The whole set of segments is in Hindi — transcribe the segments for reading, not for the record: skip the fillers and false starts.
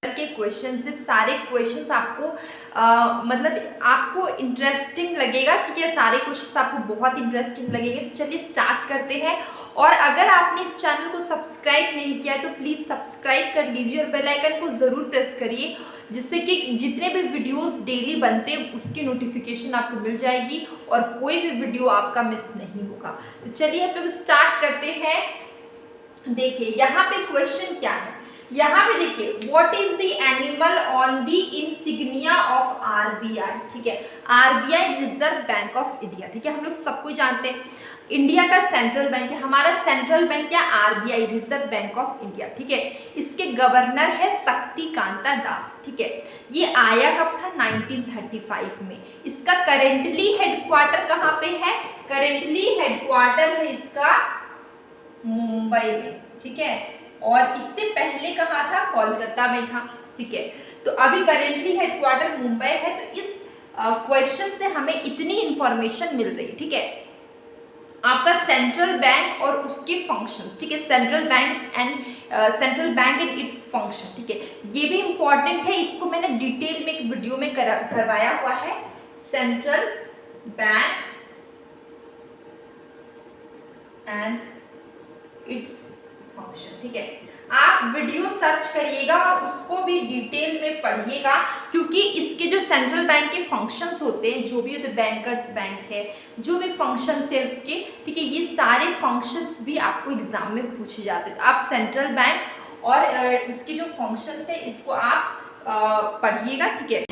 के क्वेश्चन से सारे क्वेश्चंस आपको मतलब आपको इंटरेस्टिंग लगेगा, ठीक है। सारे क्वेश्चंस आपको बहुत इंटरेस्टिंग लगेंगे। तो चलिए स्टार्ट करते हैं। और अगर आपने इस चैनल को सब्सक्राइब नहीं किया तो प्लीज़ सब्सक्राइब कर लीजिए और बेल आइकन को ज़रूर प्रेस करिए, जिससे कि जितने भी वीडियोस डेली बनते हैं उसकी नोटिफिकेशन आपको मिल जाएगी और कोई भी वीडियो आपका मिस नहीं होगा। तो चलिए हम लोग स्टार्ट करते हैं। देखिए यहाँ पे क्वेश्चन क्या है, यहाँ पे देखिए what is the animal on the insignia of RBI, ठीक है। RBI reserve bank of India, ठीक है। हम लोग सबको जानते हैं इंडिया का सेंट्रल बैंक है, हमारा सेंट्रल बैंक या RBI reserve bank of India, ठीक है। इसके गवर्नर है शक्तिकांता दास, ठीक है। ये आया कब था? 1935 में। इसका करेंटली हेडक्वार्टर कहाँ पे है? करेंटली हेडक्वार्टर है इसका मुंबई में, ठीक है। और इससे पहले कहाँ था? कोलकाता में था, ठीक है। तो अभी करेंटली हेडक्वार्टर मुंबई है। तो इस क्वेश्चन से हमें इतनी इंफॉर्मेशन मिल रही है, ठीक है। आपका सेंट्रल बैंक और उसके फंक्शंस, ठीक है। Central bank and its function, ठीक है। ये भी इंपॉर्टेंट है, इसको मैंने डिटेल में एक वीडियो में करवाया हुआ है। Central bank and its function, ठीक है। आप वीडियो सर्च करिएगा और उसको भी डिटेल में पढ़िएगा, क्योंकि इसके जो सेंट्रल बैंक के फंक्शंस होते हैं, जो भी होते हैं, बैंकर्स बैंक है, जो भी फंक्शंस है उसके, ठीक है, ये सारे फंक्शंस भी आपको एग्जाम में पूछे जाते हैं। तो आप सेंट्रल बैंक और उसके जो फंक्शंस है इसको आप पढ़िएगा, ठीक है।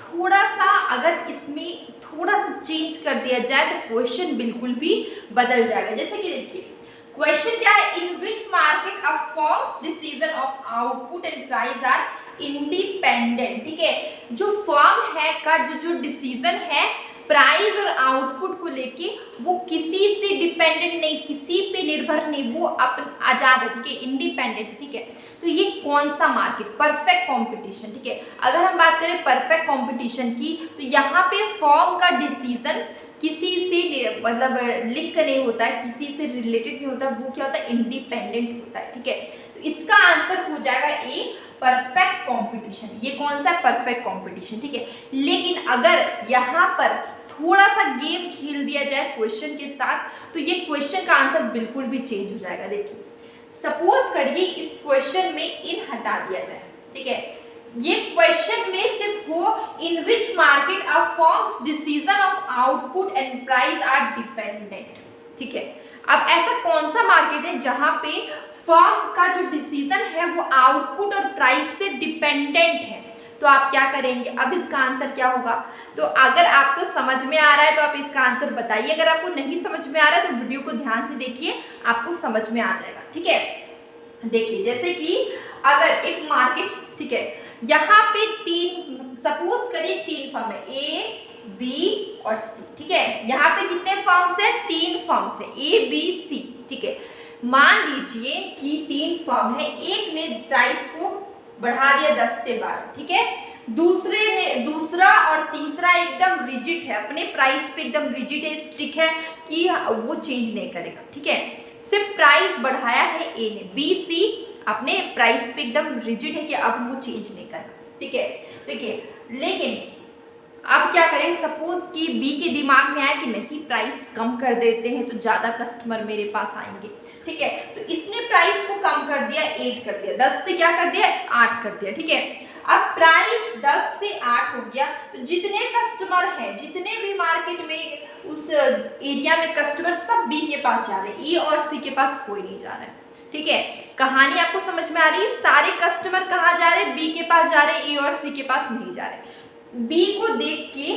थोड़ा सा अगर इसमें थोड़ा सा चेंज कर दिया जाए तो क्वेश्चन बिल्कुल भी बदल जाएगा। जैसे कि देखिए क्वेश्चन क्या है, in which market a firm's decision of output and price are independent, ठीक है। जो फर्म है का जो डिसीजन है प्राइस और आउटपुट को लेके, वो किसी से डिपेंडेंट नहीं, किसी पे निर्भर नहीं, वो अपन आजाद है, ठीक है, इंडिपेंडेंट, ठीक है। तो ये कौन सा मार्केट? परफेक्ट कंपटीशन, ठीक है। अगर हम बात करें परफेक्ट कंपटीशन की, तो यहाँ पे फर्म का डिसीजन किसी से मतलब लिंक नहीं होता है, किसी से रिलेटेड नहीं होता, वो क्या होता है? इंडिपेंडेंट होता है, ठीक है। तो इसका आंसर हो जाएगा ए, परफेक्ट कंपटीशन। ये कौन सा? परफेक्ट कंपटीशन, ठीक है। लेकिन अगर यहाँ पर थोड़ा सा गेम खेल दिया जाए क्वेश्चन के साथ, तो ये क्वेश्चन का आंसर बिल्कुल भी चेंज हो जाएगा। देखिए सपोज करिए इस क्वेश्चन में इन हटा दिया जाए, ठीक है। ये क्वेश्चन में सिर्फ हो in which market a firm's decision of output and price are dependent, ठीक है। अब ऐसा कौन सा मार्केट है जहां पे फर्म का जो डिसीजन है वो आउटपुट और प्राइस से डिपेंडेंट है? तो आप क्या करेंगे? अब इसका आंसर क्या होगा? तो अगर आपको समझ में आ रहा है तो आप इसका आंसर बताइए, अगर आपको नहीं समझ में आ रहा है तो वीडियो को ध्यान से देखिए, आपको समझ में आ जाएगा, ठीक है। देखिए जैसे कि अगर एक मार्केट, ठीक है, यहाँ पे सपोज करिए तीन फर्म है, ए बी और सी, ठीक है। यहाँ पे कितने फर्म्स है? तीन फर्म्स है, ए बी सी, ठीक है। मान लीजिए कि तीन फर्म है, एक ने प्राइस को बढ़ा दिया 10 से 12, ठीक है। दूसरा और तीसरा एकदम रिजिड है, अपने प्राइस पे एकदम रिजिड है, स्टिक है कि वो चेंज नहीं करेगा, ठीक है। सिर्फ प्राइस बढ़ाया है ए ने, बी सी अपने प्राइस पे एकदम रिजिड है कि अब वो चेंज नहीं करना, ठीक है। देखिए लेकिन अब क्या करें? सपोज कि बी के दिमाग में आया कि नहीं प्राइस कम कर देते हैं तो ज़्यादा कस्टमर मेरे पास आएंगे, ठीक है। तो इसने प्राइस को कम कर दिया, 8 कर दिया, 10 से क्या कर दिया? 8 कर दिया, ठीक है। अब प्राइस 10 से 8 हो गया, तो जितने कस्टमर हैं, जितने भी मार्केट में उस एरिया में कस्टमर, सब बी के पास जा रहे हैं, ए और सी के पास कोई नहीं जा रहा है, ठीक है। कहानी आपको समझ में आ रही है? सारे कस्टमर कहाँ जा रहे हैं? बी के पास जा रहे हैं, ए और सी के पास नहीं जा रहे। बी को देख के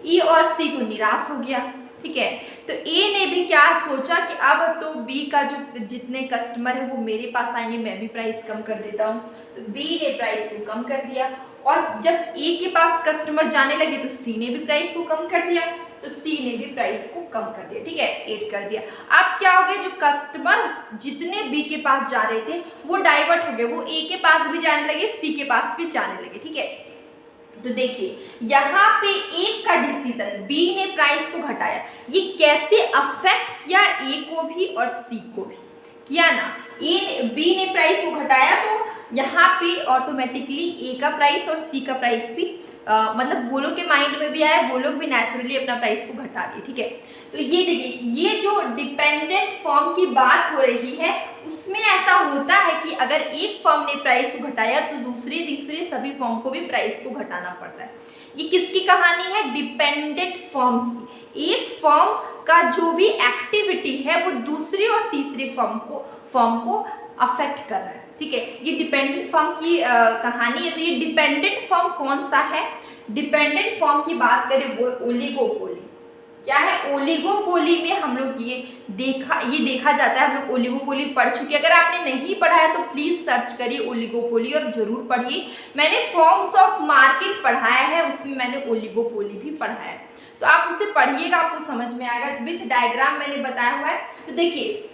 ई और सी को निराश हो गया, ठीक है। तो ए ने भी क्या सोचा कि अब तो बी का जो जितने कस्टमर है वो मेरे पास आएंगे, मैं भी प्राइस कम कर देता हूँ। तो बी ने प्राइस को कम कर दिया, और जब ए के पास कस्टमर जाने लगे तो सी ने भी प्राइस को कम कर दिया, तो सी ने भी प्राइस को कम कर दिया, ठीक है, 8 कर दिया। अब क्या हो गया? जो कस्टमर जितने बी के पास जा रहे थे वो डाइवर्ट हो गए, वो ए के पास भी जाने लगे, सी के पास भी जाने लगे, ठीक है। तो देखिए यहाँ पे एक का डिसीजन, बी ने प्राइस को घटाया, ये कैसे अफेक्ट किया ए को भी और सी को भी? किया ना, बी ने प्राइस को घटाया तो यहाँ पे ऑटोमेटिकली ए का प्राइस और सी का प्राइस भी मतलब वो लोग के माइंड में भी आया, वो लोग भी नेचुरली अपना प्राइस को घटा दिए, ठीक है। तो ये देखिए, ये जो डिपेंडेंट फर्म की बात हो रही है उसमें ऐसा होता है कि अगर एक फर्म ने प्राइस को घटाया तो दूसरे तीसरे सभी फर्म को भी प्राइस को घटाना पड़ता है। ये किसकी कहानी है? डिपेंडेंट फर्म की। एक फर्म का जो भी एक्टिविटी है वो दूसरी और तीसरी फर्म को अफेक्ट कर रहा है, ठीक है। ये डिपेंडेंट फर्म की कहानी है। तो ये डिपेंडेंट फर्म कौन सा है? डिपेंडेंट फर्म की बात करें वो ओलिगोपोली। क्या है? ओलिगोपोली में हम लोग ये देखा जाता है। हम लोग ओलिगोपोली पढ़ चुके हैं। अगर आपने नहीं पढ़ा है तो प्लीज सर्च करिए ओलिगोपोली और जरूर पढ़िए। मैंने फॉर्म्स ऑफ मार्केट पढ़ाया है, उसमें मैंने ओलिगोपोली भी पढ़ाया है, तो आप उसे पढ़िएगा, आपको समझ में आएगा। विथ डायग्राम मैंने बताया हुआ है। तो देखिए,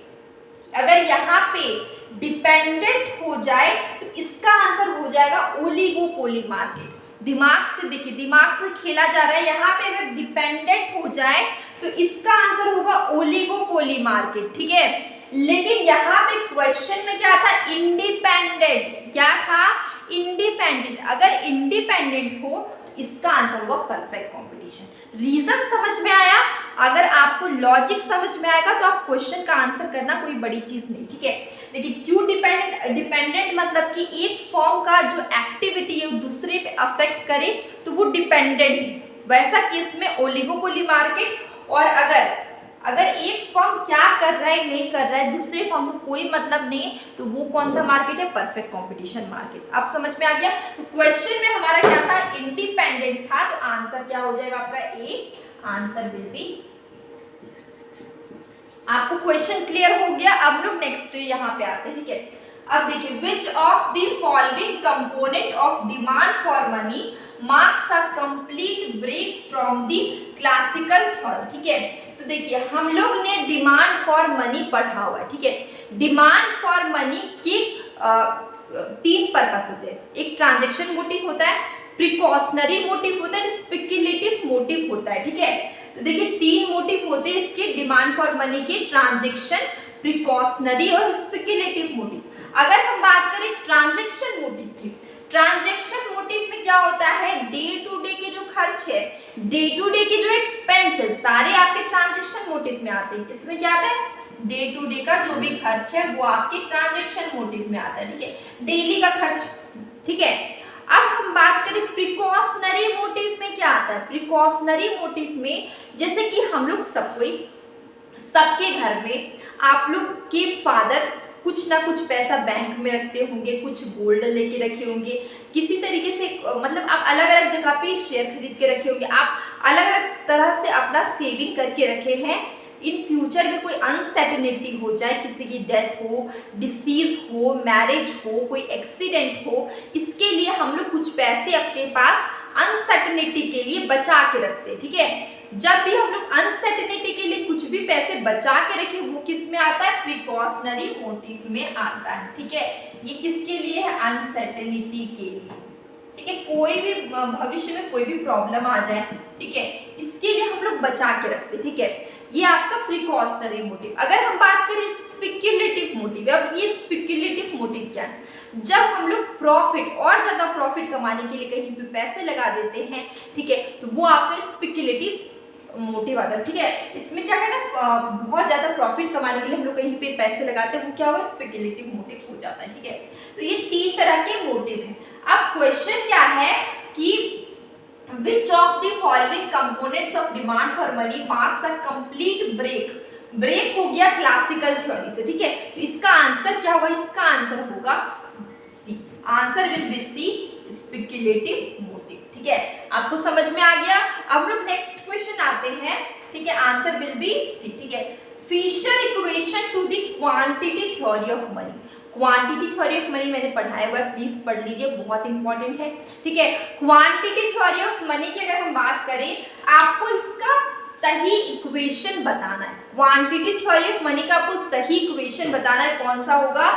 अगर यहाँ पे डिपेंडेंट हो जाए तो इसका आंसर हो जाएगा ओलिगोपोली मार्केट। दिमाग से देखिए, दिमाग से खेला जा रहा है। यहाँ पे अगर डिपेंडेंट हो जाए तो इसका आंसर होगा ओलिगोपोली मार्केट, ठीक है। लेकिन यहाँ पे क्वेश्चन में क्या था? इंडिपेंडेंट। क्या था? इंडिपेंडेंट। अगर इंडिपेंडेंट हो तो इसका आंसर होगा परफेक्ट कंपटीशन। रीजन समझ में आया? अगर आपको लॉजिक समझ में आएगा तो आप क्वेश्चन का आंसर करना कोई बड़ी चीज नहीं, ठीक है। देखिए, क्यों डिपेंडेंट मतलब कि एक फॉर्म का जो एक्टिविटी है वो दूसरे पे अफेक्ट करे तो वो डिपेंडेंट है। वैसा केस में ओलिगोपोली मार्केट। और अगर एक फर्म क्या कर रहा है नहीं कर रहा है, दूसरे फर्म को कोई मतलब नहीं, तो वो कौन सा मार्केट है? Perfect competition market. आप समझ में आ गया? तो क्वेश्चन में हमारा क्या था? इंडिपेंडेंट था, तो आंसर क्या हो जाएगा आपका? ए। Answer will be. आपको क्वेश्चन क्लियर हो गया? अब लोग नेक्स्ट यहाँ पे आते हैं, ठीक है। अब देखिए, which of the following component of demand for money marks a complete break from the classical theory, ठीक है। तो देखिए, हम लोग ने डिमांड फॉर मनी पढ़ा हुआ है, ठीक है। डिमांड फॉर मनी के 3 पर्पस होते हैं। एक ट्रांजैक्शन मोटिव होता है, प्रिकॉशनरी मोटिव होता है, स्पेक्युलेटिव मोटिव होता है, ठीक है। तो देखिए, 3 मोटिव होते हैं इसके डिमांड फॉर मनी के, ट्रांजैक्शन, प्रिकॉशनरी और स्पेक्युलेटिव मोटिव। अगर हम बात करें ट्रांजैक्शन मोटिव की, ट्रांजैक्शन मोटिव में क्या होता है? डे टू डे के जो खर्च है, डे टू डे के जो एक्सपेंस है, सारे आपके ट्रांजैक्शन मोटिव में आते हैं। इसमें क्या आता है? डे टू डे का जो भी खर्च है वो आपके ट्रांजैक्शन मोटिव में आता है, ठीक है। डेली का खर्च, ठीक है। अब हम बात करें प्रिकॉशनरी मोटिव में क्या आता है? प्रिकॉशनरी मोटिव में जैसे कि हम लोग सबके घर में आप लोग के फादर कुछ ना कुछ पैसा बैंक में रखते होंगे, कुछ गोल्ड लेके रखे होंगे, किसी तरीके से मतलब आप अलग अलग जगह पे शेयर खरीद के रखे होंगे, आप अलग अलग तरह से अपना सेविंग करके रखे हैं। इन फ्यूचर में कोई अनसर्टेनिटी हो जाए, किसी की डेथ हो, डिसीज हो, मैरिज हो, कोई एक्सीडेंट हो, इसके लिए हम लोग कुछ पैसे अपने पास अनसर्टेनिटी के लिए बचा के रखते हैं, ठीक है। जब भी हम लोग अनसर्टेनिटी के लिए कुछ भी पैसे बचा के रखें, वो किस में आता है? प्रिकॉशनरी मोटिव में आता है, ठीक है। ये किसके लिए है? अनसर्टेनिटी के लिए, ठीक है। कोई भी भविष्य में कोई भी प्रॉब्लम आ जाए, ठीक है, इसके लिए हम लोग बचा के रखते, ठीक है। ये आपका प्रिकॉशनरी मोटिव। अगर हम बात करें स्पेक्युलेटिव मोटिव, अब ये स्पेक्युलेटिव मोटिव क्या है? जब हम लोग प्रॉफिट और ज्यादा प्रॉफिट कमाने के लिए कहीं पे पैसे लगा देते हैं, ठीक है, तो वो आपका स्पेक्युलेटिव मोटिव आता है, ठीक है। इसमें क्या है ना, बहुत ज्यादा प्रॉफिट कमाने के लिए हम लोग कहीं पे पैसे लगाते हैं, वो क्या होगा? स्पेक्युलेटिव मोटिव हो जाता है, ठीक है। तो ये 3 तरह के मोटिव हैं। अब क्वेश्चन क्या है कि which of the following components of demand for money marks a complete break हो गया क्लासिकल थ्योरी से, ठीक है। तो इसका आंसर क्या होगा? इसका आंसर होगा C. Answer will be C, speculative motive, ठीक है। आपको समझ में आ गया? अब लोग नेक्स्ट क्वेश्चन आते हैं, ठीक है। आंसर विल बी सी, ठीक है। Fisher equation to the quantity theory of money. Quantity theory of money मैंने पढ़ाया हुआ है, प्लीज पढ़ लीजिए, बहुत इंपॉर्टेंट है, ठीक है। क्वांटिटी थ्योरी ऑफ मनी की अगर हम बात करें, आपको इसका सही इक्वेशन बताना है। क्वांटिटी थ्योरी ऑफ मनी का आपको सही इक्वेशन बताना है। कौन सा होगा?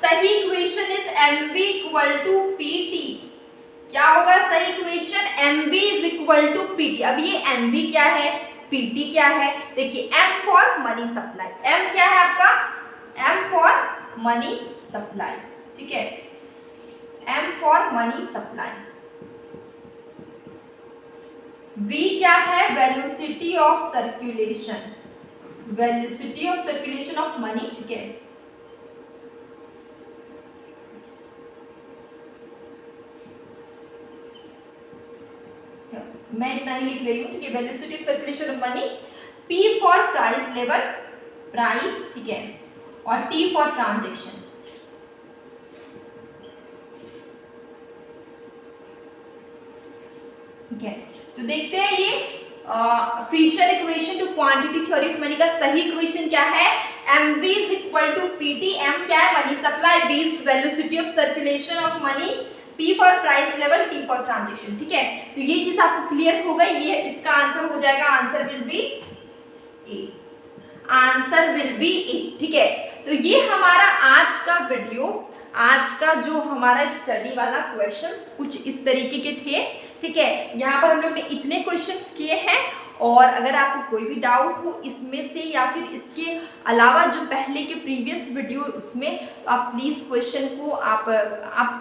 सही equation is mv equal to pt। क्या होगा सही equation? mv is equal to pt। अब ये mv क्या है, pt क्या है? देखिए, m for money supply, m क्या है आपका? m फॉर मनी सप्लाई, ठीक है। M for money supply, V क्या है, velocity of circulation, velocity of circulation of money, ठीक है। मैं इतना ही लिख रही हूँ, ठीक है, velocity of circulation of money. P for price level, price, ठीक है, और T फॉर ट्रांजेक्शन, ठीक है। तो देखते हैं ये Fisher equation to quantity theory of money का सही इक्वेशन क्या है, mv is equal to pt, m क्या है, money supply, v is velocity of circulation of money, p for price level, t for transaction, ठीक है। तो ये चीज आपको क्लियर हो गई, ये इसका आंसर हो जाएगा, answer will be A, answer will be A, ठीक है। तो ये हमारा आज का वीडियो, आज का जो हमारा स्टडी वाला क्वेश्चंस कुछ इस तरीके के थे, ठीक है। यहाँ पर हम लोग ने इतने क्वेश्चंस किए हैं, और अगर आपको कोई भी डाउट हो इसमें से या फिर इसके अलावा जो पहले के प्रीवियस वीडियो उसमें, तो आप प्लीज़ क्वेश्चन को आप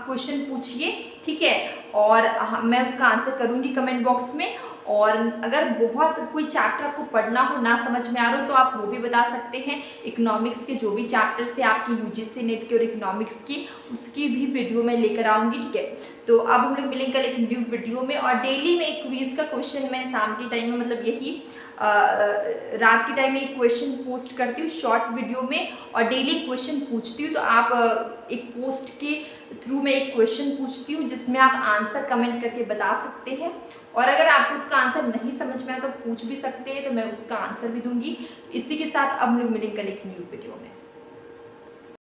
क्वेश्चन पूछिए, ठीक है, और मैं उसका आंसर करूँगी कमेंट बॉक्स में। और अगर बहुत कोई चैप्टर आपको पढ़ना हो, ना समझ में आ रहा हो, तो आप वो भी बता सकते हैं। इकोनॉमिक्स के जो भी चैप्टर से आपकी यूजीसी नेट के और इकोनॉमिक्स की, उसकी भी वीडियो मैं लेकर आऊँगी, ठीक है। तो अब हम लोग मिलेंगे कल एक न्यू वीडियो में, और डेली में एक क्विज का क्वेश्चन मैं शाम के टाइम में, मतलब यही रात के टाइम में एक क्वेश्चन पोस्ट करती हूँ शॉर्ट वीडियो में, और डेली क्वेश्चन पूछती हूँ। तो आप एक पोस्ट के थ्रू में एक क्वेश्चन पूछती हूँ जिसमें आप आंसर कमेंट करके बता सकते हैं, और अगर आपको उसका आंसर नहीं समझ में आया तो पूछ भी सकते हैं, तो मैं उसका आंसर भी दूंगी। इसी के साथ अब हम लोग मिलेंगे कल एक न्यू वीडियो में।